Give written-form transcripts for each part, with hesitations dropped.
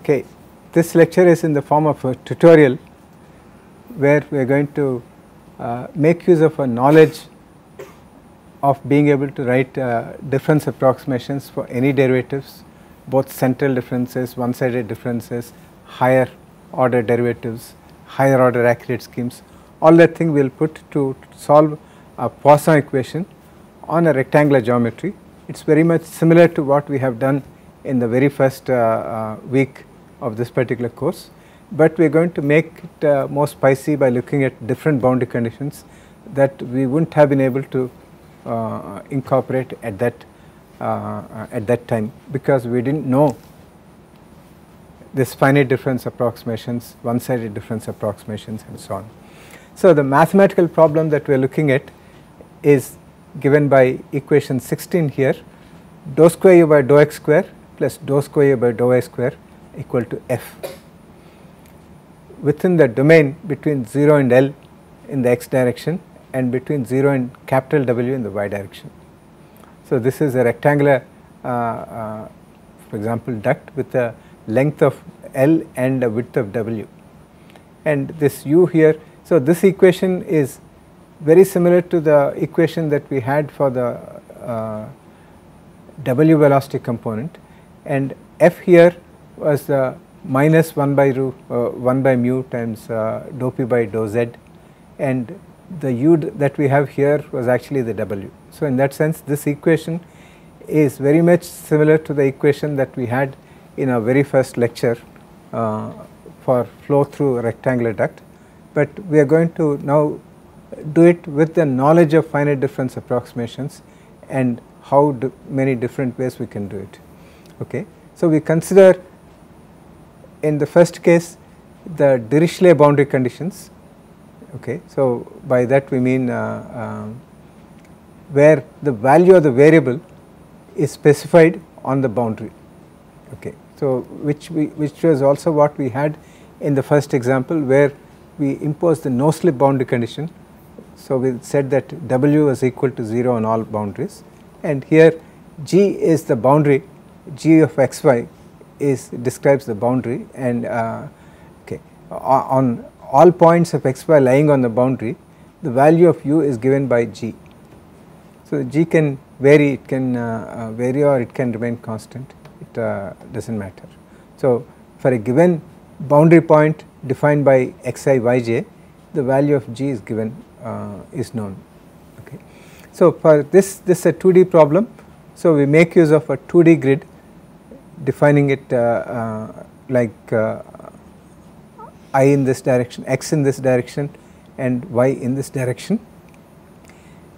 Okay, this lecture is in the form of a tutorial where we are going to make use of a knowledge of being able to write difference approximations for any derivatives, both central differences, one-sided differences, higher order derivatives, higher order accurate schemes. All that thing we will put to solve a Poisson equation on a rectangular geometry. It is very much similar to what we have done in the very first week of this particular course, but we are going to make it more spicy by looking at different boundary conditions that we would not have been able to incorporate at that time, because we did not know this finite difference approximations, one-sided difference approximations and so on. So, the mathematical problem that we are looking at is given by equation 16 here, dou square u by dou x square plus dou square u by dou y square equal to f within the domain between 0 and L in the x direction and between 0 and capital W in the y direction. So, this is a rectangular for example duct with a length of L and a width of W, and this u here. So, this equation is very similar to the equation that we had for the W velocity component, and f here was the minus 1 by mu times dou p by dou z, and the u that we have here was actually the W. So, in that sense this equation is very much similar to the equation that we had in our very first lecture for flow through a rectangular duct, but we are going to now do it with the knowledge of finite difference approximations and how many different ways we can do it. Okay. So, we consider in the first case the Dirichlet boundary conditions. Okay. So, by that we mean where the value of the variable is specified on the boundary. Okay. So, which was also what we had in the first example where we imposed the no slip boundary condition. So, we said that W was equal to 0 on all boundaries, and here G is the boundary, G of xy describes the boundary, and okay, on all points of xy lying on the boundary the value of u is given by G. So, G can vary, it can vary or it can remain constant, it does not matter. So, for a given boundary point defined by xi yj, the value of G is given, is known. Okay. So, for this is a 2D problem. So, we make use of a 2D grid defining it like I in this direction, x in this direction and y in this direction,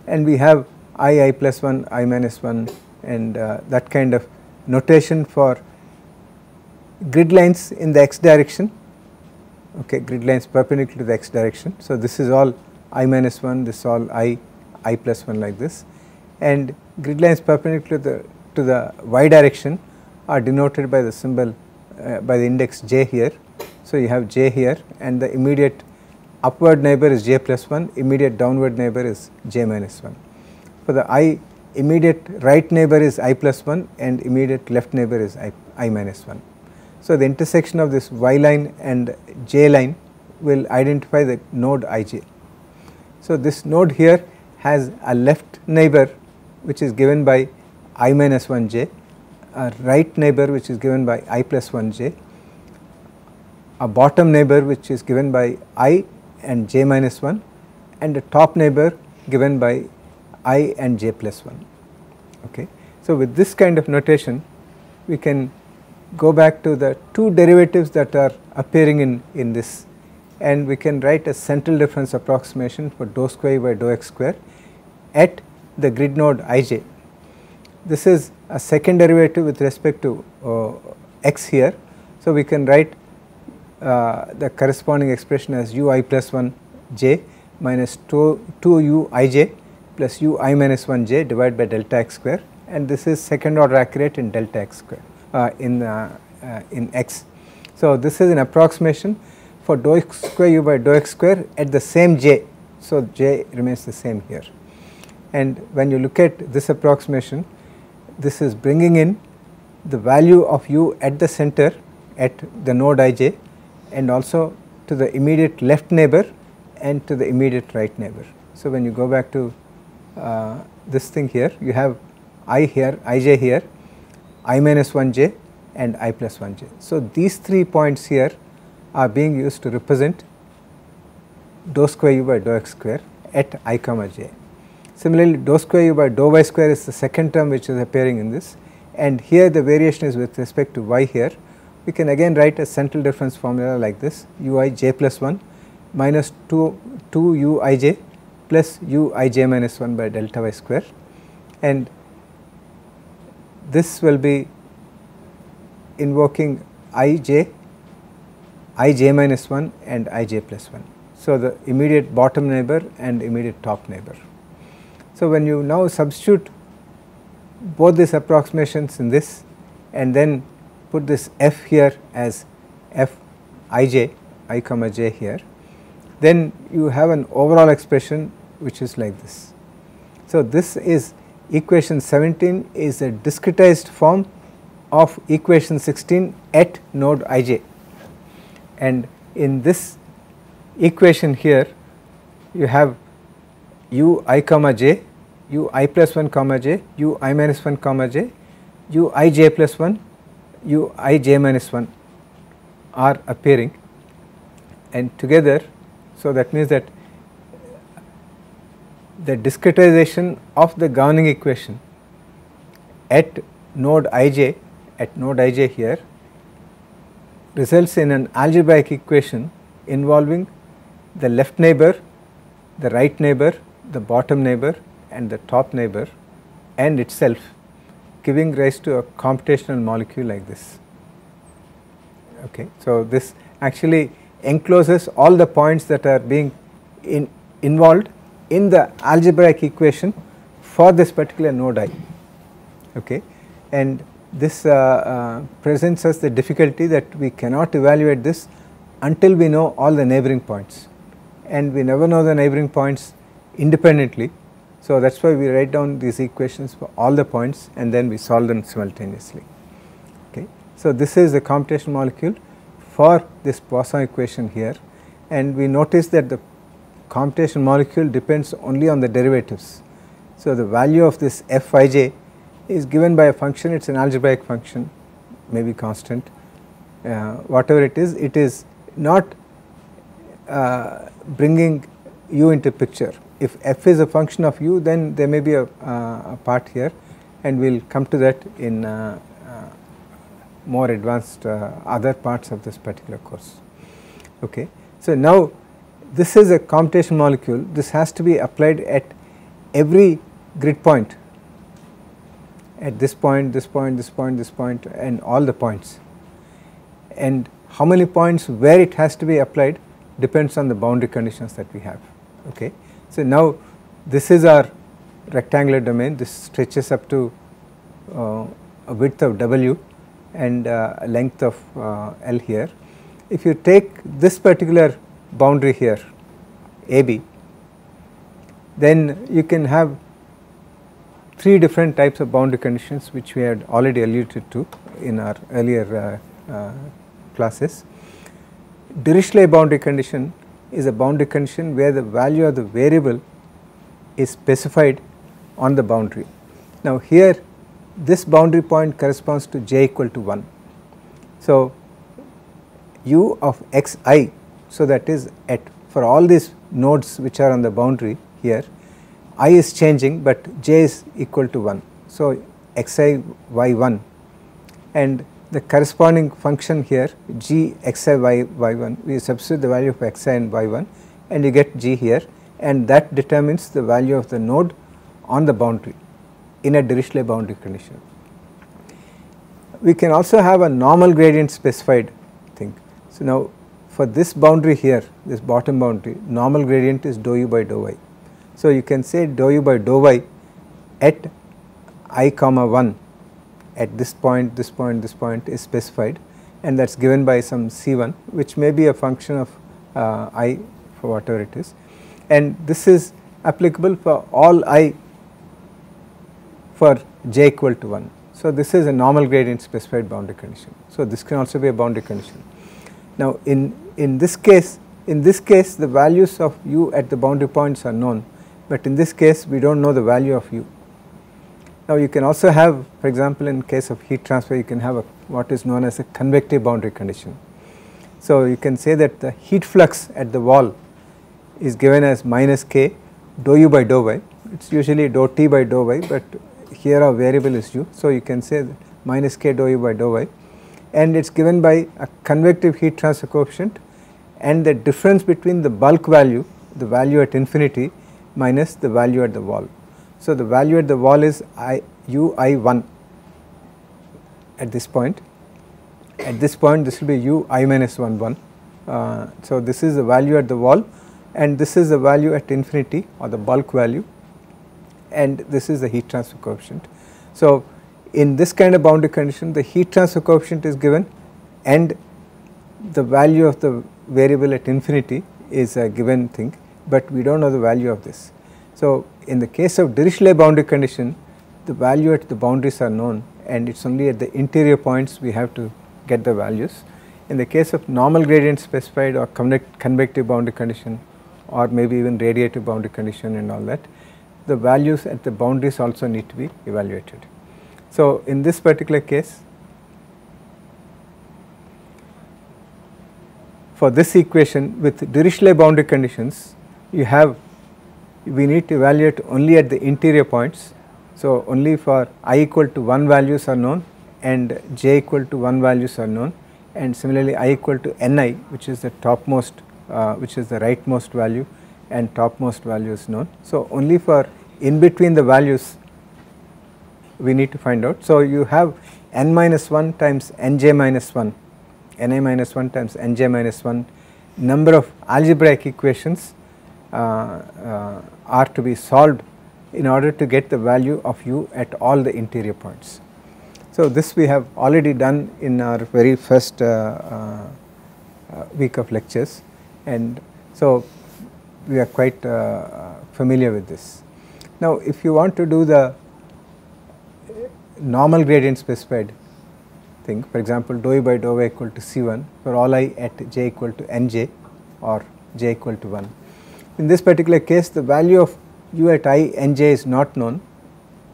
and we have I plus 1, I minus 1 and that kind of notation for grid lines in the x direction. Okay, grid lines perpendicular to the x direction. So, this is all I minus 1, this is all I plus 1 like this, and grid lines perpendicular to the y direction are denoted by the symbol by the index j here. So, you have j here and the immediate upward neighbor is j plus 1, immediate downward neighbor is j minus 1. For the I, immediate right neighbor is I plus 1 and immediate left neighbor is I minus 1. So, the intersection of this y line and j line will identify the node ij. So, this node here has a left neighbor which is given by I minus 1 j, a right neighbor which is given by I plus 1 j, a bottom neighbor which is given by I and j minus 1, and a top neighbor given by I and j plus 1. Okay. So, with this kind of notation we can go back to the two derivatives that are appearing in this, and we can write a central difference approximation for dou square by dou x square at the grid node ij. This is a second derivative with respect to x here. So, we can write the corresponding expression as u I plus 1 j minus 2 u I j plus u I minus 1 j divided by delta x square, and this is second order accurate in delta x square in x. So, this is an approximation for dou square u by dou x square at the same j. So, j remains the same here, and when you look at this approximation, this is bringing in the value of u at the center at the node ij, and also to the immediate left neighbor and to the immediate right neighbor. So, when you go back to this thing here, you have I here, ij here, I minus 1j and I plus 1j. So, these 3 points here are being used to represent dou square u by dou x square at I comma j. Similarly, dou square u by dou y square is the second term which is appearing in this, and here the variation is with respect to y here. We can again write a central difference formula like this: ui j plus 1 minus 2 uij plus uij minus 1 by delta y square, and this will be invoking ij minus 1 and ij plus 1. So, the immediate bottom neighbor and immediate top neighbor. So, when you now substitute both these approximations in this and then put this f here as f ij, I comma j here, then you have an overall expression which is like this. So, this is equation 17 is a discretized form of equation 16 at node ij, and in this equation here you have u I comma j, u I plus 1 comma j, u I minus 1 comma j, u I j plus 1, u I j minus 1 are appearing, and together. So, that means that the discretization of the governing equation at node ij here results in an algebraic equation involving the left neighbor, the right neighbor, the bottom neighbor and the top neighbor and itself, giving rise to a computational molecule like this. Okay. So, this actually encloses all the points that are being involved in the algebraic equation for this particular node I. Okay. And this presents us the difficulty that we cannot evaluate this until we know all the neighboring points, and we never know the neighboring points independently. So, that is why we write down these equations for all the points and then we solve them simultaneously. Okay. So, this is the computational molecule for this Poisson equation here, and we notice that the computational molecule depends only on the derivatives. So, the value of this fij is given by a function, it is an algebraic function, maybe constant, whatever it is not bringing u into picture. If f is a function of u, then there may be a part here, and we will come to that in more advanced other parts of this particular course. Okay. So, now this is a computational molecule, this has to be applied at every grid point, at this point, this point, this point, this point and all the points, and how many points where it has to be applied depends on the boundary conditions that we have. Okay. So, now this is our rectangular domain, this stretches up to a width of w and a length of L here. If you take this particular boundary here AB, then you can have 3 different types of boundary conditions which we had already alluded to in our earlier classes. Dirichlet boundary condition is a boundary condition where the value of the variable is specified on the boundary. Now, here this boundary point corresponds to j equal to 1. So, u of xi, so that is at for all these nodes which are on the boundary here, I is changing, but j is equal to 1. So, xi y1 and the corresponding function here g xi y1, we substitute the value of xi and y1 and you get g here, and that determines the value of the node on the boundary in a Dirichlet boundary condition. We can also have a normal gradient specified thing. So, now for this boundary here, this bottom boundary, normal gradient is dou u by dou y. So, you can say dou u by dou y at I comma 1 at this point, this point, this point is specified, and that is given by some C1 which may be a function of I for whatever it is, and this is applicable for all I for j equal to 1. So this is a normal gradient specified boundary condition. So this can also be a boundary condition. Now in this case the values of u at the boundary points are known, but in this case we do not know the value of u. Now you can also have, for example, in case of heat transfer, you can have what is known as a convective boundary condition. So you can say that the heat flux at the wall is given as minus k dou u by dou y. It is usually dou t by dou y, but here our variable is u. So you can say that minus k dou u by dou y, and it is given by a convective heat transfer coefficient and the difference between the bulk value, the value at infinity, minus the value at the wall. So the value at the wall is ui1 at this point. At this point this will be ui minus 1 1. So this is the value at the wall, and this is the value at infinity, or the bulk value, and this is the heat transfer coefficient. So in this kind of boundary condition, the heat transfer coefficient is given and the value of the variable at infinity is a given thing, but we do not know the value of this. So in the case of Dirichlet boundary condition, the value at the boundaries are known, and it is only at the interior points we have to get the values. In the case of normal gradient specified or convective boundary condition, or maybe even radiative boundary condition and all that, the values at the boundaries also need to be evaluated. So in this particular case, for this equation with Dirichlet boundary conditions, we need to evaluate only at the interior points. So only for I equal to 1 values are known and j equal to 1 values are known, and similarly I equal to ni, which is the topmost, which is the rightmost value, and topmost value is known. So only for in between the values we need to find out. So you have n minus 1 times nj minus 1, ni minus 1 times nj minus 1 number of algebraic equations are to be solved in order to get the value of u at all the interior points. So this we have already done in our very first week of lectures, and so we are quite familiar with this. Now if you want to do the normal gradient specified thing, for example dou u by dou y equal to C1 for all I at j equal to nj or j equal to 1. In this particular case, the value of u at I nj is not known,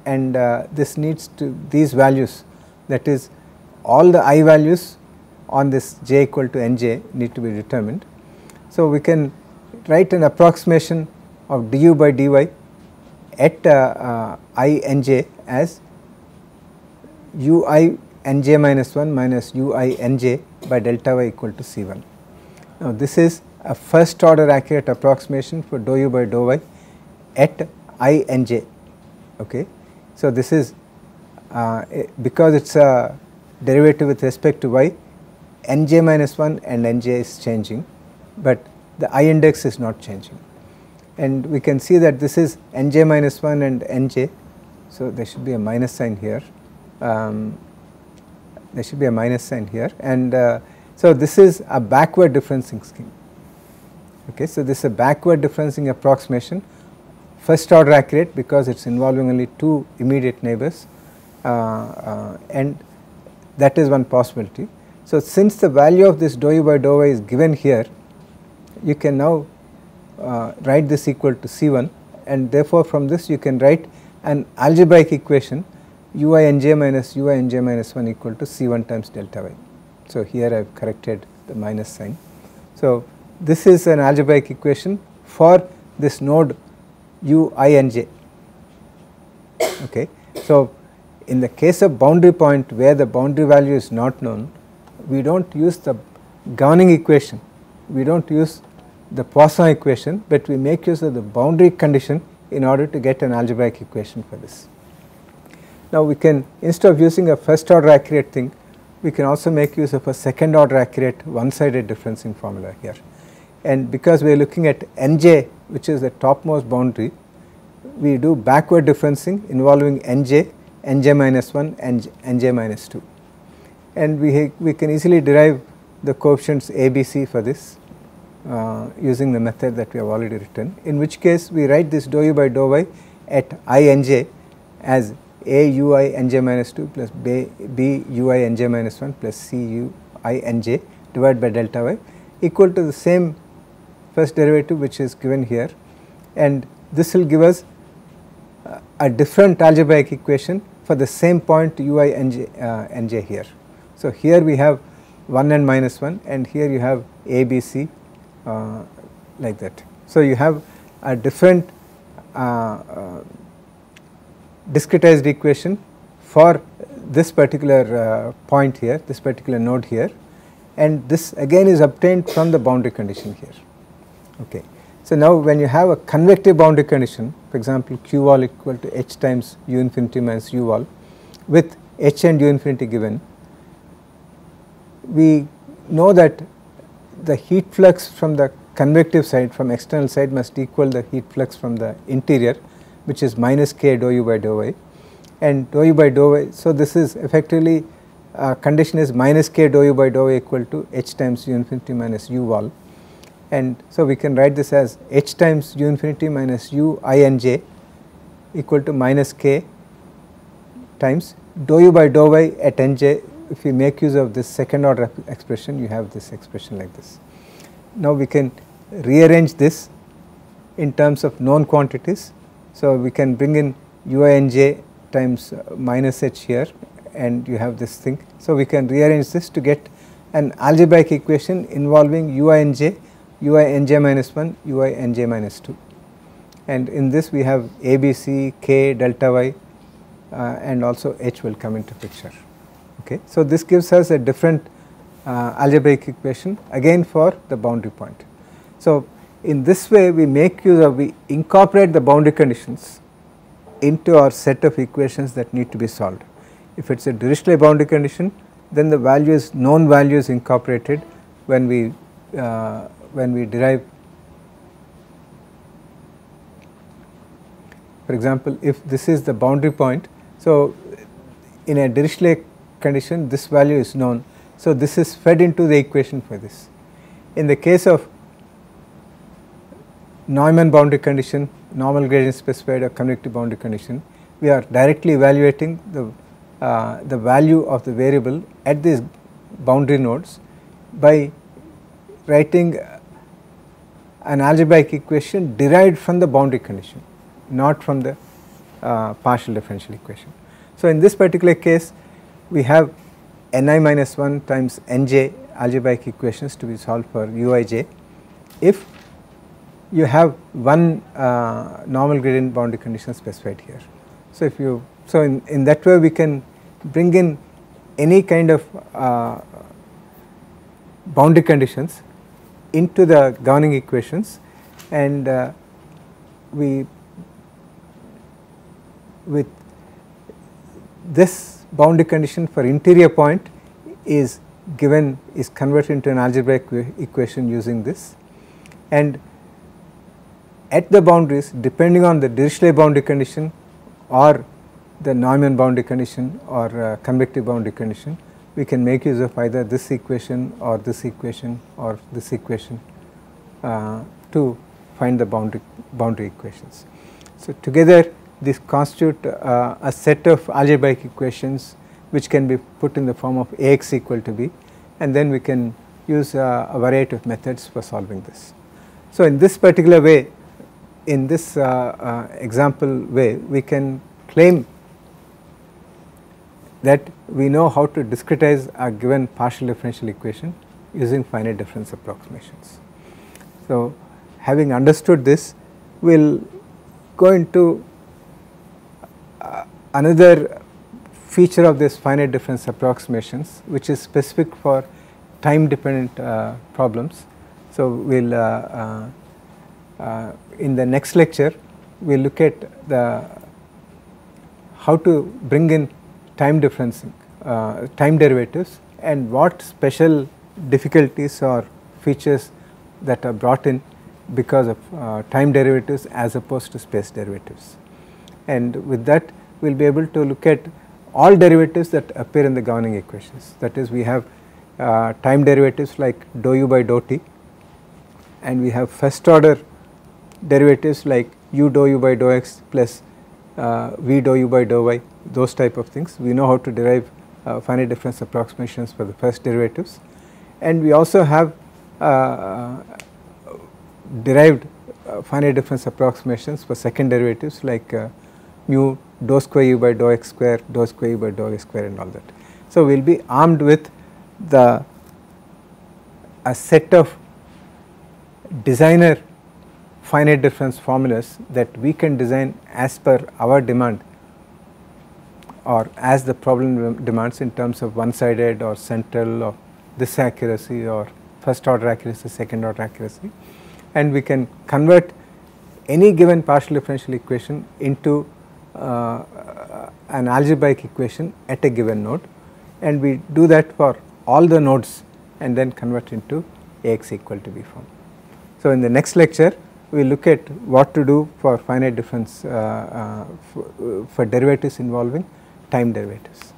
and this needs to, these values, that is all the I values on this j equal to nj need to be determined. So we can write an approximation of du by dy at I nj as ui nj minus 1 minus ui nj by delta y equal to C1. Now this is a first order accurate approximation for dou u by dou y at I nj. Okay. So this is because it is a derivative with respect to y, nj minus 1 and nj is changing, but the I index is not changing, and we can see that this is nj minus 1 and nj. So there should be a minus sign here, there should be a minus sign here, and so this is a backward differencing scheme. Okay, so this is a backward differencing approximation, first order accurate because it is involving only two immediate neighbors, and that is one possibility. So since the value of this dou u by dou y is given here, you can now write this equal to C1, and therefore from this you can write an algebraic equation ui nj minus ui nj minus 1 equal to C1 times delta y. So here I have corrected the minus sign. So this is an algebraic equation for this node ui nj. Okay. So in the case of boundary point where the boundary value is not known, we do not use the governing equation, we do not use the Poisson equation, but we make use of the boundary condition in order to get an algebraic equation for this. Now we can, instead of using a first order accurate thing, we can also make use of a second order accurate one sided differencing formula here, and because we are looking at nj, which is the topmost boundary, we do backward differencing involving nj, nj minus 1 and nj minus 2, and we can easily derive the coefficients ABC for this using the method that we have already written, in which case we write this dou u by dou y at I nj as a ui nj minus 2 plus b ui nj minus 1 plus c ui nj divided by delta y equal to the same first derivative which is given here, and this will give us a different algebraic equation for the same point ui nj here. So, here we have 1 and minus 1, and here you have a b c like that. So, you have a different discretized equation for this particular point here, this particular node here, and this again is obtained from the boundary condition here. Okay. So, now when you have a convective boundary condition, for example q wall equal to h times u infinity minus u wall with h and u infinity given, we know that the heat flux from the convective side, from external side, must equal the heat flux from the interior, which is minus k dou u by dou y, and dou u by dou y. So, this is effectively condition is minus k dou u by dou y equal to h times u infinity minus u wall, and so we can write this as h times u infinity minus u I n j equal to minus k times dou u by dou y at n j. If we make use of this second order expression, you have this expression like this. Now, we can rearrange this in terms of known quantities. So, we can bring in u I n j times minus h here, and you have this thing. So, we can rearrange this to get an algebraic equation involving u I n j, u I n j minus 1, u I n j minus 2, and in this we have a b c, k, delta y, and also h will come into picture. Okay. So, this gives us a different algebraic equation again for the boundary point. So, in this way we make use of, we incorporate the boundary conditions into our set of equations that need to be solved. If it is a Dirichlet boundary condition, then the values, known values incorporated when we derive. For example, if this is the boundary point, so in a Dirichlet condition this value is known. So, this is fed into the equation for this. In the case of Neumann boundary condition, normal gradient specified or convective boundary condition, we are directly evaluating the value of the variable at these boundary nodes by writing an algebraic equation derived from the boundary condition, not from the partial differential equation. So, in this particular case we have ni minus 1 times nj algebraic equations to be solved for uij if you have one normal gradient boundary condition specified here. So, if you, so in that way we can bring in any kind of boundary conditions into the governing equations, and we, with this boundary condition for interior point is given, is converted into an algebraic equation using this, and at the boundaries depending on the Dirichlet boundary condition or the Neumann boundary condition or convective boundary condition, we can make use of either this equation or this equation or this equation to find the boundary equations. So, together these constitute a set of algebraic equations which can be put in the form of Ax equal to b, and then we can use a variety of methods for solving this. So, in this particular way, in this example way, we can claim that we know how to discretize a given partial differential equation using finite difference approximations. So, having understood this, we will go into another feature of this finite difference approximations, which is specific for time dependent problems. So, we will in the next lecture we will look at the how to bring in time difference, time derivatives, and what special difficulties or features that are brought in because of time derivatives as opposed to space derivatives. And with that we will be able to look at all derivatives that appear in the governing equations. That is, we have time derivatives like dou u by dou t, and we have first order derivatives like u dou u by dou x plus V dou u by dou y, those type of things. We know how to derive finite difference approximations for the first derivatives, and we also have derived finite difference approximations for second derivatives like mu dou square u by dou x square, dou square u by dou y square and all that. So, we will be armed with a set of designer finite difference formulas that we can design as per our demand or as the problem demands in terms of one sided or central or this accuracy or first order accuracy, second order accuracy, and we can convert any given partial differential equation into an algebraic equation at a given node, and we do that for all the nodes and then convert into Ax equal to B form. So, in the next lecture we will look at what to do for finite difference for derivatives involving time derivatives.